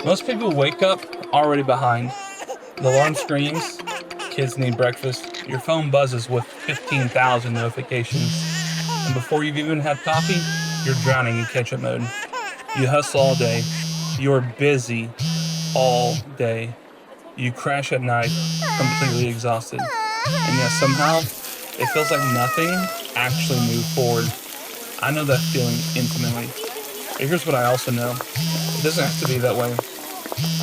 Most people wake up already behind. The alarm screams, kids need breakfast, your phone buzzes with 15,000 notifications, and before you've even had coffee, you're drowning in catch up mode. You hustle all day, you're busy all day, you crash at night, completely exhausted. And yet somehow, it feels like nothing actually moved forward. I know that feeling intimately. But here's what I also know: it doesn't have to be that way.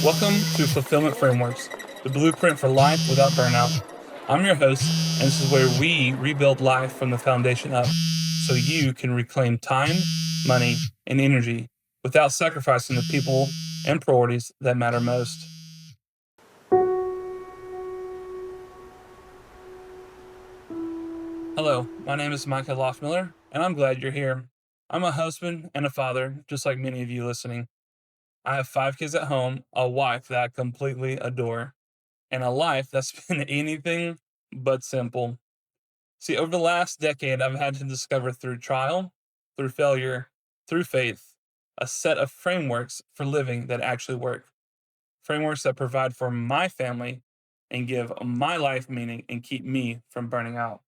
Welcome to Fulfillment Frameworks, the blueprint for life without burnout. I'm your host, and this is where we rebuild life from the foundation up so you can reclaim time, money, and energy without sacrificing the people and priorities that matter most. Hello, my name is Micah Laughmiller, and I'm glad you're here. I'm a husband and a father, just like many of you listening. I have 5 kids at home, a wife that I completely adore, and a life that's been anything but simple. See, over the last decade, I've had to discover through trial, through failure, through faith, a set of frameworks for living that actually work. Frameworks that provide for my family and give my life meaning and keep me from burning out.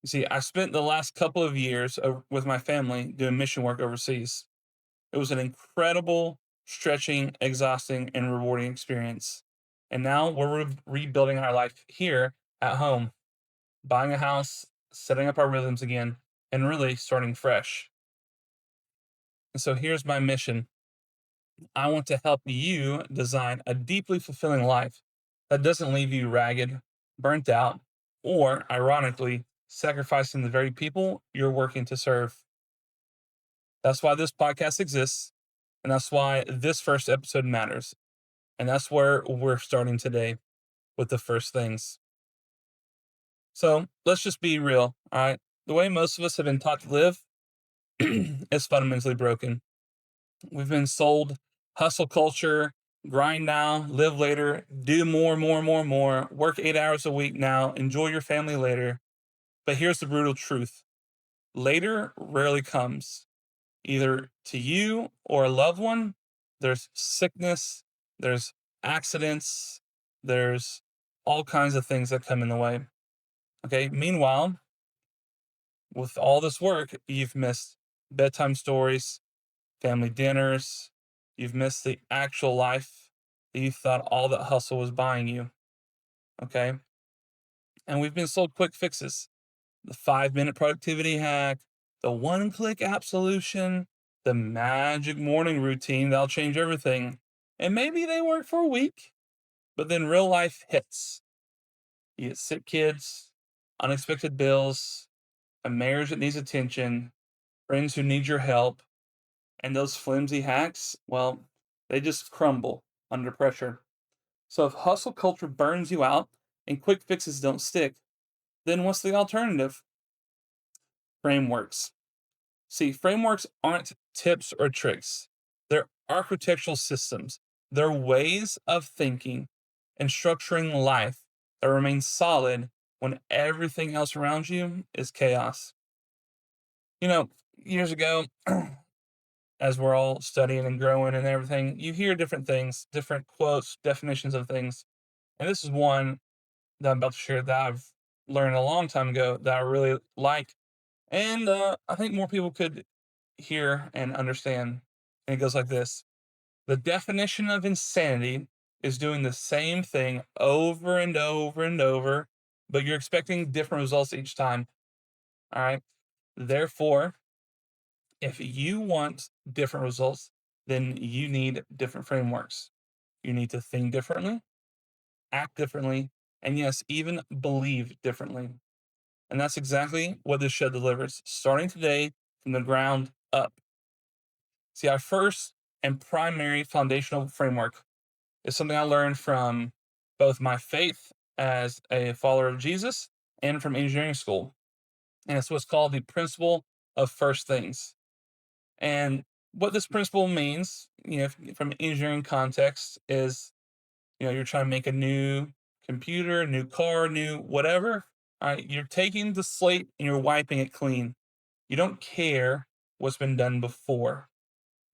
You see, I spent the last couple of years with my family doing mission work overseas. It was an incredible, stretching, exhausting, and rewarding experience. And now we're rebuilding our life here at home, buying a house, setting up our rhythms again, and really starting fresh. And so here's my mission: I want to help you design a deeply fulfilling life that doesn't leave you ragged, burnt out, or, ironically, sacrificing the very people you're working to serve. That's why this podcast exists, and that's why this first episode matters. And that's where we're starting today with the first things. So let's just be real, all right? The way most of us have been taught to live is fundamentally broken. We've been sold hustle culture, grind now, live later, do more, more, more, more, work 8 hours a week now, enjoy your family later. But here's the brutal truth: later rarely comes, either to you or a loved one. There's sickness, there's accidents, there's all kinds of things that come in the way. Okay. Meanwhile, with all this work, you've missed bedtime stories, family dinners, you've missed the actual life that you thought all that hustle was buying you. Okay. And we've been sold quick fixes: the 5 minute productivity hack, the one click app solution, the magic morning routine that'll change everything. And maybe they work for a week, but then real life hits. You get sick kids, unexpected bills, a marriage that needs attention, friends who need your help, and those flimsy hacks, well, they just crumble under pressure. So if hustle culture burns you out and quick fixes don't stick, then what's the alternative? Frameworks. See, frameworks aren't tips or tricks. They're architectural systems. They're ways of thinking and structuring life that remain solid when everything else around you is chaos. You know, years ago, as we're all studying and growing and everything, you hear different things, different quotes, definitions of things. And this is one that I'm about to share that I've learned a long time ago that I really like. And I think more people could hear and understand. And it goes like this: the definition of insanity is doing the same thing over and over and over, but you're expecting different results each time. All right. Therefore, if you want different results, then you need different frameworks. You need to think differently, act differently, and yes, even believe differently. And that's exactly what this show delivers, starting today from the ground up. See, our first and primary foundational framework is something I learned from both my faith as a follower of Jesus and from engineering school. And it's what's called the principle of first things. And what this principle means, from an engineering context, is you're trying to make a new computer, new car, new whatever. All right, you're taking the slate and you're wiping it clean. You don't care what's been done before.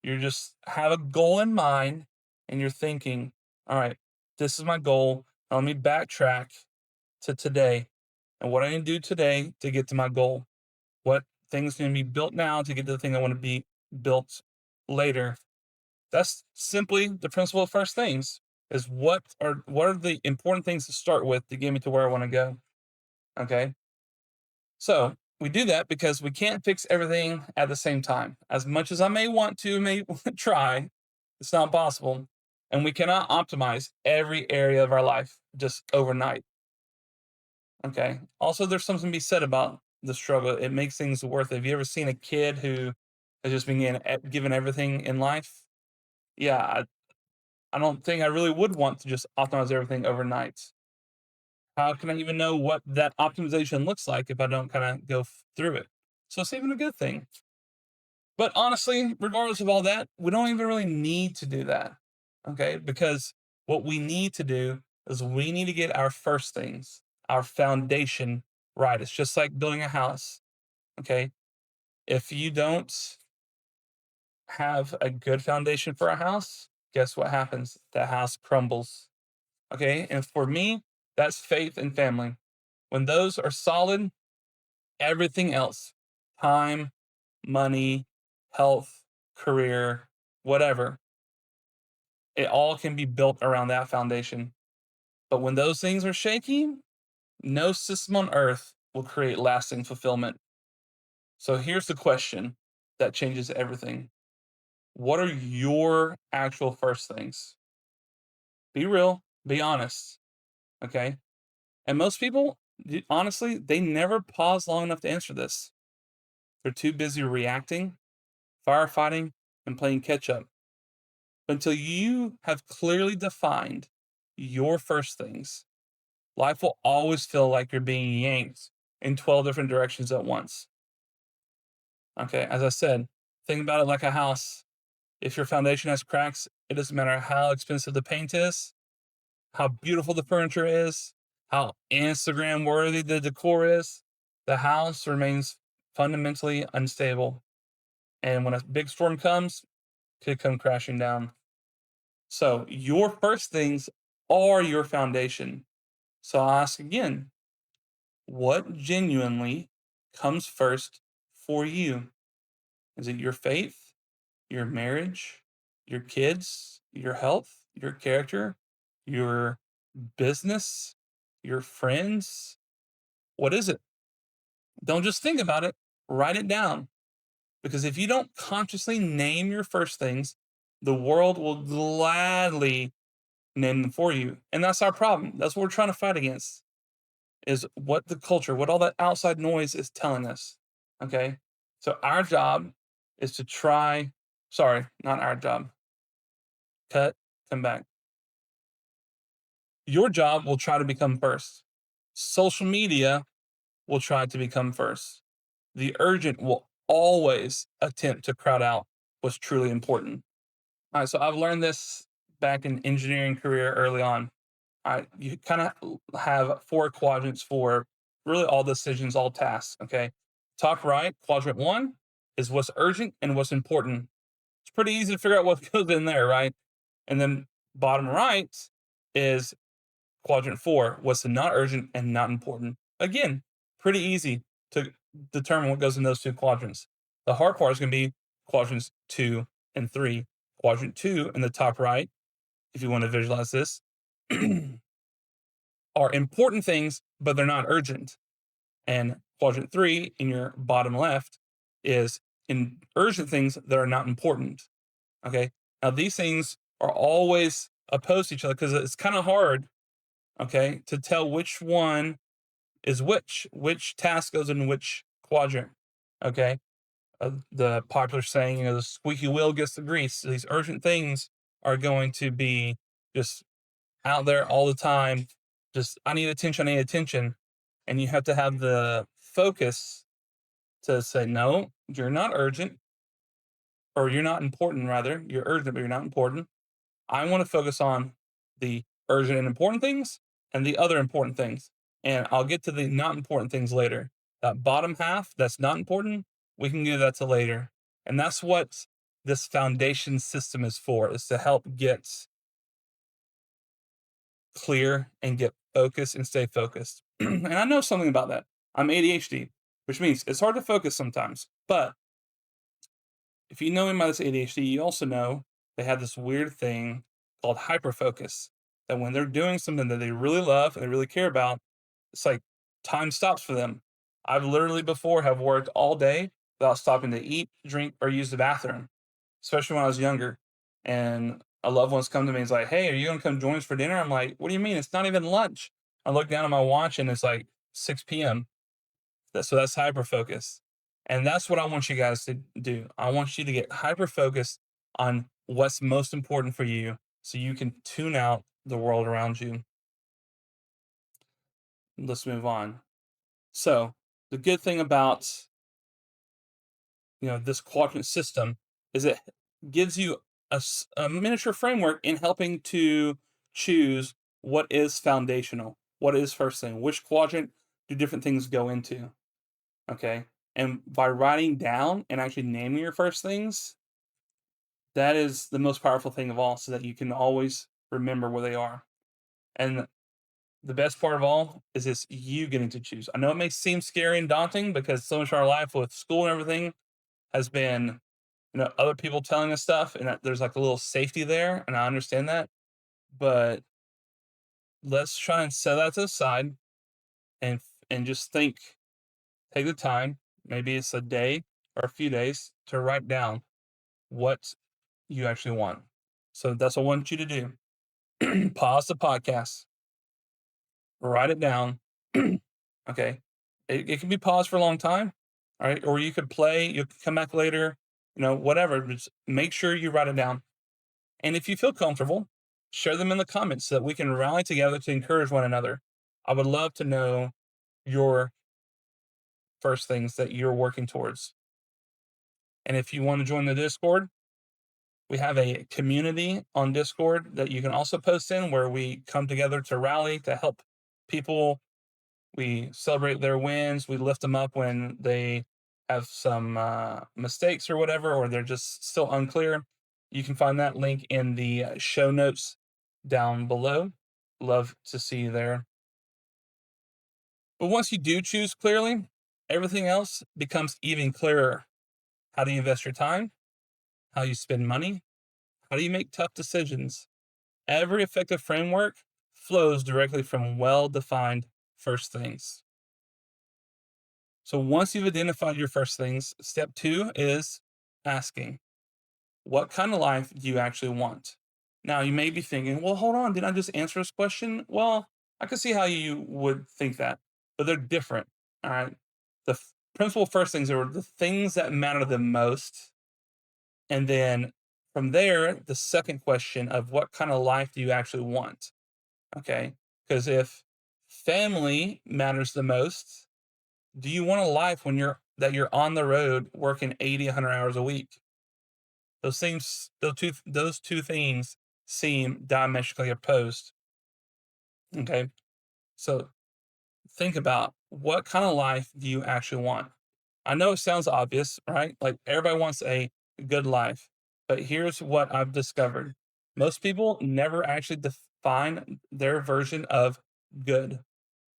You just have a goal in mind and you're thinking, all right, this is my goal. Now let me backtrack to today and what I need to do today to get to my goal. What things can be built now to get to the thing I want to be built later. That's simply the principle of first things. Is what are the important things to start with to get me to where I want to go? Okay. So we do that because we can't fix everything at the same time. As much as I may want to, may try, it's not possible. And we cannot optimize every area of our life just overnight. Okay. Also, there's something to be said about the struggle. It makes things worth it. Have you ever seen a kid who has just been given everything in life? Yeah, I don't think I really would want to just optimize everything overnight. How can I even know what that optimization looks like if I don't kind of go through it? So it's even a good thing. But honestly, regardless of all that, we don't even really need to do that. Okay. Because what we need to do is we need to get our first things, our foundation right. It's just like building a house. Okay. If you don't have a good foundation for a house, guess what happens? The house crumbles. Okay. And for me, that's faith and family. When those are solid, everything else, time, money, health, career, whatever, it all can be built around that foundation. But when those things are shaky, no system on earth will create lasting fulfillment. So here's the question that changes everything. What are your actual first things? Be real, be honest, okay? And most people, honestly, they never pause long enough to answer this. They're too busy reacting, firefighting, and playing catch up. Until you have clearly defined your first things, life will always feel like you're being yanked in 12 different directions at once. Okay, as I said, think about it like a house. If your foundation has cracks, it doesn't matter how expensive the paint is, how beautiful the furniture is, how Instagram worthy the decor is, the house remains fundamentally unstable. And when a big storm comes, it could come crashing down. So your first things are your foundation. So I'll ask again, what genuinely comes first for you? Is it your faith, your marriage, your kids, your health, your character, your business, your friends? What is it? Don't just think about it, write it down. Because if you don't consciously name your first things, the world will gladly name them for you. And that's our problem. That's what we're trying to fight against is what the culture, what all that outside noise is telling us. Okay. So our job is to try, sorry, not our job. Cut, come back. Your job will try to become first. Social media will try to become first. The urgent will always attempt to crowd out what's truly important. All right. So I've learned this back in engineering career early on. You kind of have four quadrants for really all decisions, all tasks. Okay. Top right, quadrant one is what's urgent and what's important. It's pretty easy to figure out what goes in there, right? And then bottom right is quadrant four, what's not urgent and not important. Again, pretty easy to determine what goes in those two quadrants. The hard part is going to be quadrants two and three. Quadrant two in the top right, if you want to visualize this, are important things, but they're not urgent. And quadrant three in your bottom left is in urgent things that are not important. Okay. Now, these things are always opposed to each other because it's kind of hard, okay, to tell which one is which task goes in which quadrant. Okay. The popular saying, the squeaky wheel gets the grease. These urgent things are going to be just out there all the time. Just, I need attention, I need attention. And you have to have the focus to say, no, you're not urgent, or you're not important, rather. You're urgent, but you're not important. I want to focus on the urgent and important things and the other important things. And I'll get to the not important things later. That bottom half that's not important, we can do that to later. And that's what this foundation system is for, is to help get clear and get focused and stay focused. And I know something about that. I'm ADHD, which means it's hard to focus sometimes. But if you know anybody that's ADHD, you also know they have this weird thing called hyperfocus. That when they're doing something that they really love and they really care about, it's like time stops for them. I've literally before have worked all day without stopping to eat, drink, or use the bathroom, especially when I was younger. And a loved one's come to me and is like, "Hey, are you gonna come join us for dinner?" I'm like, "What do you mean? It's not even lunch." I look down at my watch and it's like 6 p.m. So that's hyper focus. And that's what I want you guys to do. I want you to get hyper focused on what's most important for you so you can tune out the world around you. Let's move on. So, the good thing about, this quadrant system is it gives you a miniature framework in helping to choose what is foundational, what is first thing, which quadrant do different things go into. Okay. And by writing down and actually naming your first things, that is the most powerful thing of all, so that you can always remember where they are. And the best part of all is it's you getting to choose. I know it may seem scary and daunting because so much of our life with school and everything has been, other people telling us stuff, and that there's like a little safety there, and I understand that. But let's try and set that to the side and just think, take the time, maybe it's a day or a few days to write down what you actually want. So that's what I want you to do. Pause the podcast, write it down. Okay. It can be paused for a long time. All right. Or you could play, you could come back later, whatever. Just make sure you write it down. And if you feel comfortable, share them in the comments so that we can rally together to encourage one another. I would love to know your first things that you're working towards. And if you want to join the Discord, we have a community on Discord that you can also post in where we come together to rally, to help people. We celebrate their wins. We lift them up when they have some mistakes or whatever, or they're just still unclear. You can find that link in the show notes down below. Love to see you there. But once you do choose clearly, everything else becomes even clearer. How do you invest your time? How you spend money? How do you make tough decisions? Every effective framework flows directly from well defined first things. So once you've identified your first things, step two is asking, what kind of life do you actually want? Now, you may be thinking, well, hold on, didn't I just answer this question? Well, I can see how you would think that, but they're different. All right. Principal first things are the things that matter the most. And then from there, the second question of what kind of life do you actually want? Okay. Because if family matters the most, do you want a life when you're on the road working 80, 100 hours a week? Those two things seem diametrically opposed. Okay. So think about, what kind of life do you actually want? I know it sounds obvious, right? Like everybody wants a good life. But here's what I've discovered. Most people never actually define their version of good.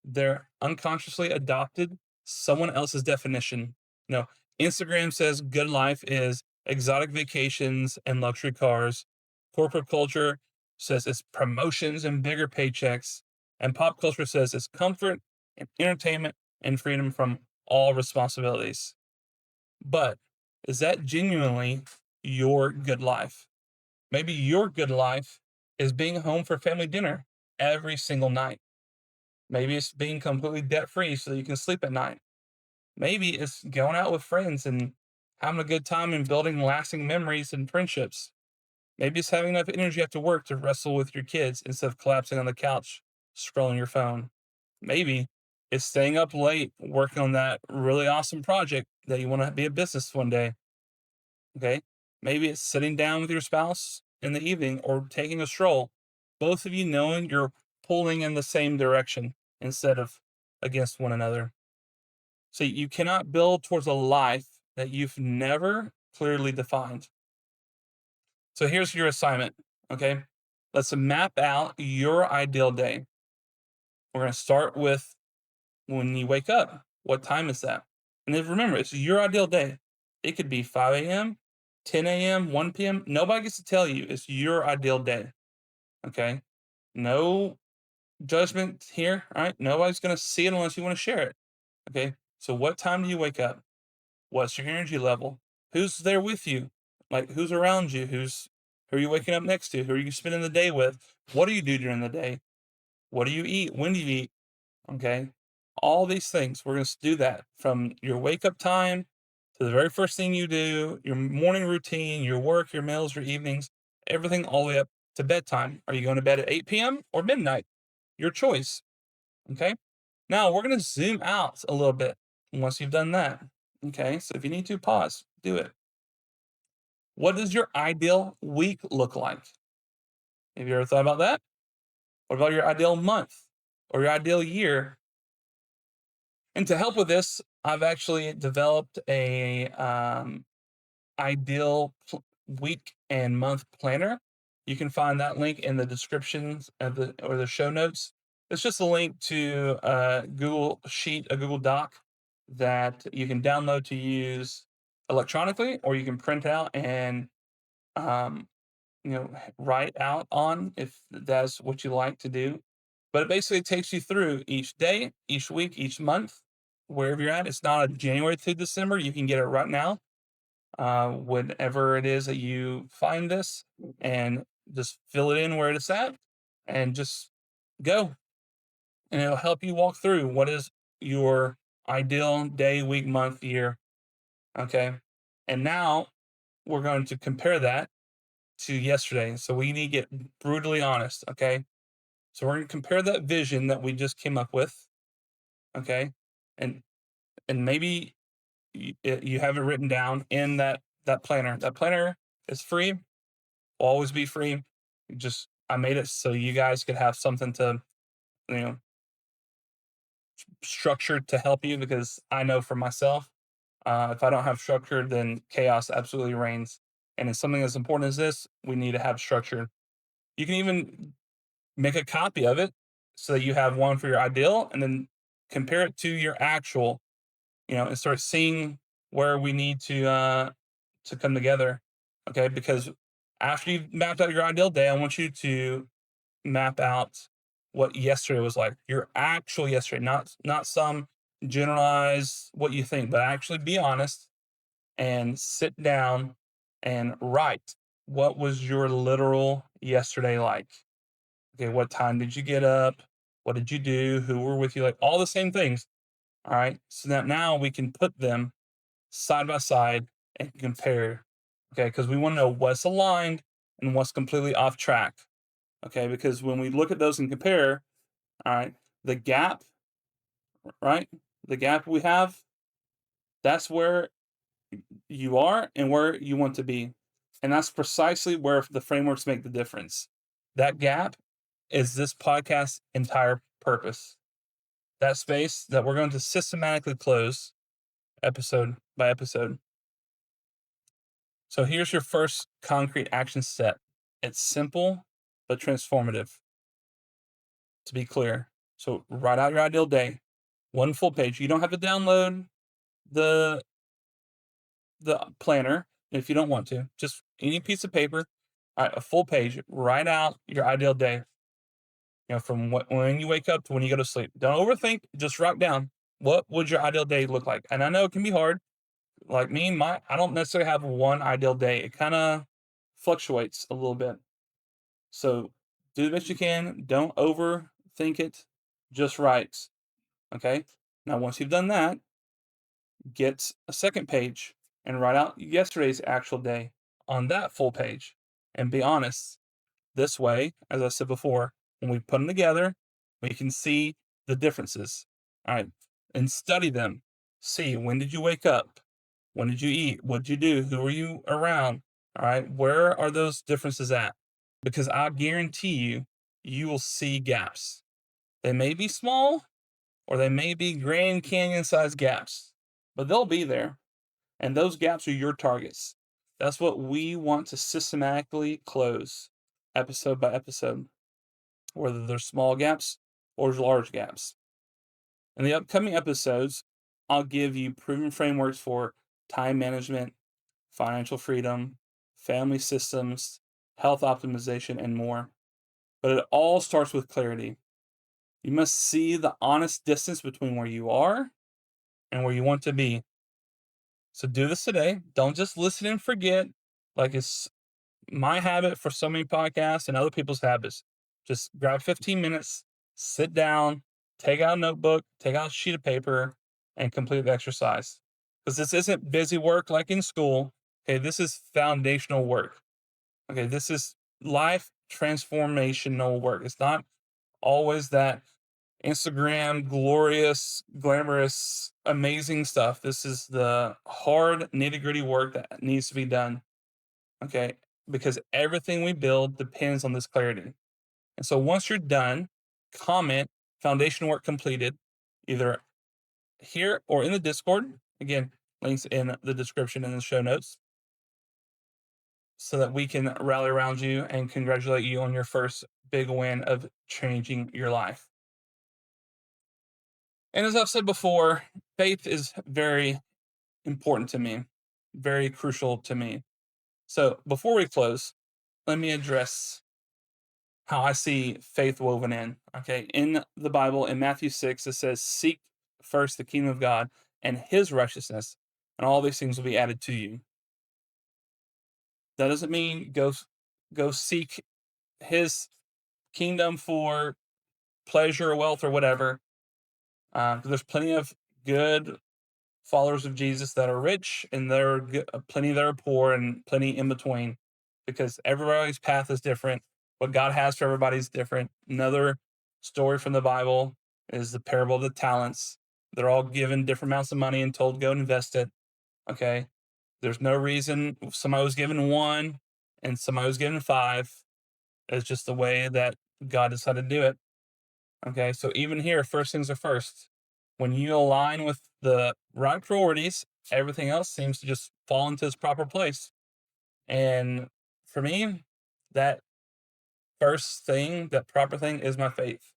They're unconsciously adopted someone else's definition. You know, Instagram says good life is exotic vacations and luxury cars. Corporate culture says it's promotions and bigger paychecks. And pop culture says it's comfort and entertainment and freedom from all responsibilities. But is that genuinely your good life? Maybe your good life is being home for family dinner every single night. Maybe it's being completely debt free so you can sleep at night. Maybe it's going out with friends and having a good time and building lasting memories and friendships. Maybe it's having enough energy after work to wrestle with your kids instead of collapsing on the couch, scrolling your phone. Maybe it's staying up late working on that really awesome project that you want to be a business one day. Okay. Maybe it's sitting down with your spouse in the evening or taking a stroll, both of you knowing you're pulling in the same direction instead of against one another. So you cannot build towards a life that you've never clearly defined. So here's your assignment. Okay. Let's map out your ideal day. We're going to start with when you wake up. What time is that? And then remember, it's your ideal day. It could be 5 a.m., 10 a.m., 1 p.m. Nobody gets to tell you it's your ideal day. Okay. No judgment here. All right. Nobody's going to see it unless you want to share it. Okay. So, what time do you wake up? What's your energy level? Who's there with you? Like, who's around you? Who are you waking up next to? Who are you spending the day with? What do you do during the day? What do you eat? When do you eat? Okay. All these things, we're going to do that from your wake up time to the very first thing you do, your morning routine, your work, your meals, your evenings, everything all the way up to bedtime. Are you going to bed at 8 p.m. or midnight? Your choice. Okay. Now we're going to zoom out a little bit once you've done that. Okay. So if you need to pause, do it. What does your ideal week look like? Have you ever thought about that? What about your ideal month or your ideal year? And to help with this, I've actually developed a ideal week and month planner. You can find that link in the descriptions of the show notes. It's just a link to a Google Sheet, a Google Doc that you can download to use electronically, or you can print out and um, write out on if that's what you like to do. But it basically takes you through each day, each week, each month, wherever you're at. It's not a January through December. You can get it right now, whenever it is that you find this, and just fill it in where it's at and just go. And it'll help you walk through what is your ideal day, week, month, year. Okay. And now we're going to compare that to yesterday. So we need to get brutally honest. Okay. So we're going to compare that vision that we just came up with. Okay. And maybe you have it written down in that planner. That planner is free. Will always be free. Just I made it so you guys could have something to you know structured to help you, because I know for myself, if I don't have structure, then chaos absolutely reigns. And in something as important as this, we need to have structure. You can even make a copy of it so that you have one for your ideal, and then compare it to your actual, and start seeing where we need to come together. Okay, because after you've mapped out your ideal day, I want you to map out what yesterday was like. Your actual yesterday, not some generalized what you think, but actually be honest and sit down and write what was your literal yesterday like. Okay, what time did you get up? What did you do? Who were with you? Like all the same things. All right. So that now we can put them side by side and compare. Okay, because we want to know what's aligned and what's completely off track. Okay, because when we look at those and compare, all right, the gap, right, the gap we have, that's where you are and where you want to be. And that's precisely where the frameworks make the difference. That gap is this podcast's entire purpose. That space that we're going to systematically close episode by episode. So here's your first concrete action step. It's simple but transformative. To be clear, so write out your ideal day, one full page. You don't have to download the planner if you don't want to. Just any piece of paper, a full page. Write out your ideal day. From when you wake up to when you go to sleep. Don't overthink. Just write down what would your ideal day look like. And I know it can be hard. Like me, I don't necessarily have one ideal day. It kind of fluctuates a little bit. So do the best you can. Don't overthink it. Just write. Okay. Now, once you've done that, get a second page and write out yesterday's actual day on that full page and be honest. This way, as I said before, when we put them together, we can see the differences. All right. And study them. See, when did you wake up? When did you eat? What did you do? Who were you around? All right. Where are those differences at? Because I guarantee you, you will see gaps. They may be small or they may be Grand Canyon sized gaps, but they'll be there. And those gaps are your targets. That's what we want to systematically close episode by episode, whether they're small gaps or large gaps. In the upcoming episodes, I'll give you proven frameworks for time management, financial freedom, family systems, health optimization, and more. But it all starts with clarity. You must see the honest distance between where you are and where you want to be. So do this today. Don't just listen and forget, like it's my habit for so many podcasts and other people's habits. Just grab 15 minutes, sit down, take out a notebook, take out a sheet of paper, and complete the exercise. Because this isn't busy work like in school. Okay, this is foundational work. Okay, this is life transformational work. It's not always that Instagram glorious, glamorous, amazing stuff. This is the hard, nitty gritty work that needs to be done. Okay, because everything we build depends on this clarity. And so once you're done, comment foundation work completed, either here or in the Discord. Again, links in the description and the show notes, so that we can rally around you and congratulate you on your first big win of changing your life. And as I've said before, faith is very important to me, very crucial to me. So before we close, let me address how I see faith woven in. Okay. In the Bible, in Matthew 6, it says, "Seek first the kingdom of God and his righteousness, and all these things will be added to you." That doesn't mean go seek his kingdom for pleasure or wealth or whatever. There's plenty of good followers of Jesus that are rich, and there are plenty that are poor, and plenty in between, because everybody's path is different. What God has for everybody is different. Another story from the Bible is the parable of the talents. They're all given different amounts of money and told go invest it. Okay. There's no reason somebody was given one and somebody was given five. It's just the way that God decided to do it. Okay, so even here, first things are first. When you align with the right priorities, everything else seems to just fall into its proper place. And for me, that first thing, that proper thing, is my faith.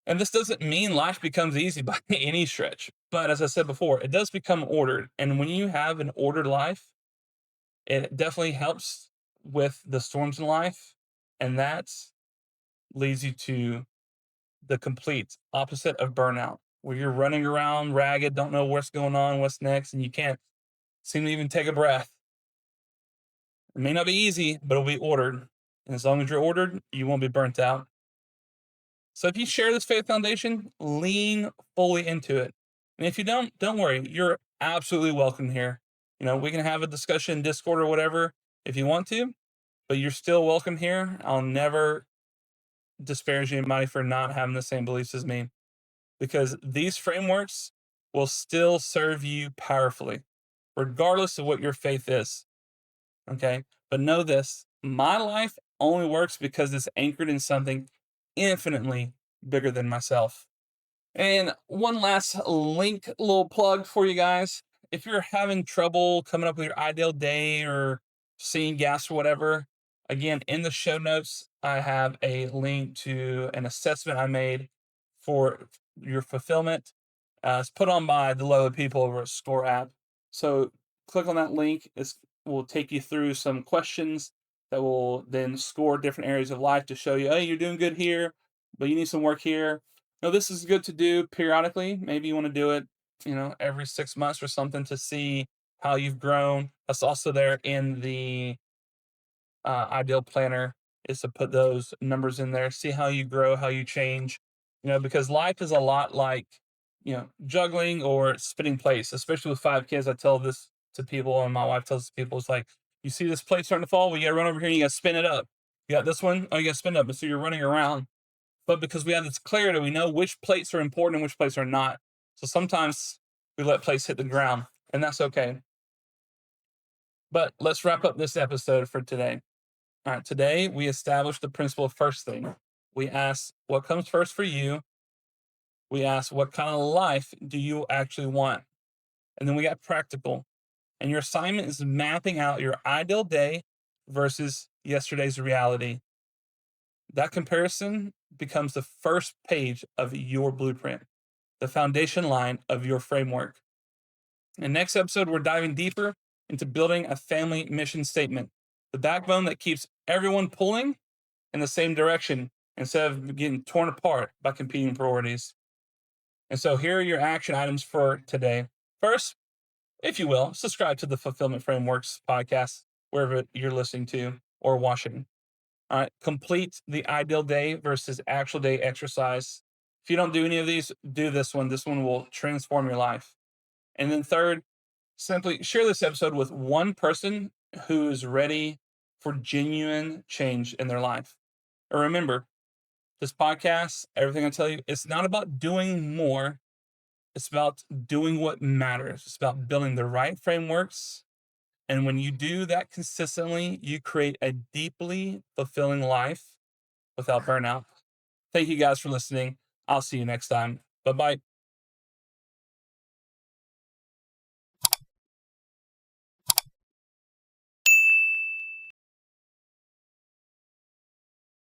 And this doesn't mean life becomes easy by any stretch. But as I said before, it does become ordered. And when you have an ordered life, it definitely helps with the storms in life. And that leads you to the complete opposite of burnout, where you're running around ragged, don't know what's going on, what's next, and you can't seem to even take a breath. It may not be easy, but it'll be ordered. And as long as you're ordered, you won't be burnt out. So if you share this faith foundation, lean fully into it. And if you don't worry. You're absolutely welcome here. We can have a discussion, Discord or whatever, if you want to, but you're still welcome here. I'll never disparage anybody for not having the same beliefs as me, because these frameworks will still serve you powerfully, regardless of what your faith is. Okay. But know this: my life only works because it's anchored in something infinitely bigger than myself. And one last link, little plug for you guys. If you're having trouble coming up with your ideal day or seeing gas or whatever, again, in the show notes, I have a link to an assessment I made for your fulfillment. It's put on by the lovely people over at Score app. So click on that link. It will take you through some questions that will then score different areas of life to show you, hey, you're doing good here, but you need some work here. This is good to do periodically. Maybe you want to do it, every 6 months or something, to see how you've grown. That's also there in the ideal planner, is to put those numbers in there, see how you grow, how you change, because life is a lot like, juggling or spinning plates, especially with 5 kids. I tell this to people, and my wife tells people, it's like, you see this plate starting to fall, well, you got to run over here and you got to spin it up. You got this one, oh, you got to spin it up. And so you're running around. But because we have this clarity, we know which plates are important and which plates are not. So sometimes we let plates hit the ground, and that's okay. But let's wrap up this episode for today. All right, today we established the principle of first thing. We asked what comes first for you. We asked what kind of life do you actually want? And then we got practical. And your assignment is mapping out your ideal day versus yesterday's reality. That comparison becomes the first page of your blueprint, the foundation line of your framework. In next episode, we're diving deeper into building a family mission statement, the backbone that keeps everyone pulling in the same direction instead of getting torn apart by competing priorities. And so here are your action items for today. First, if you will, subscribe to the Fulfillment Frameworks podcast, wherever you're listening to or watching. All right, complete the ideal day versus actual day exercise. If you don't do any of these, do this one. This one will transform your life. And then third, simply share this episode with one person who is ready for genuine change in their life. And remember, this podcast, everything I tell you, it's not about doing more. It's about doing what matters. It's about building the right frameworks. And when you do that consistently, you create a deeply fulfilling life without burnout. Thank you guys for listening. I'll see you next time. Bye bye.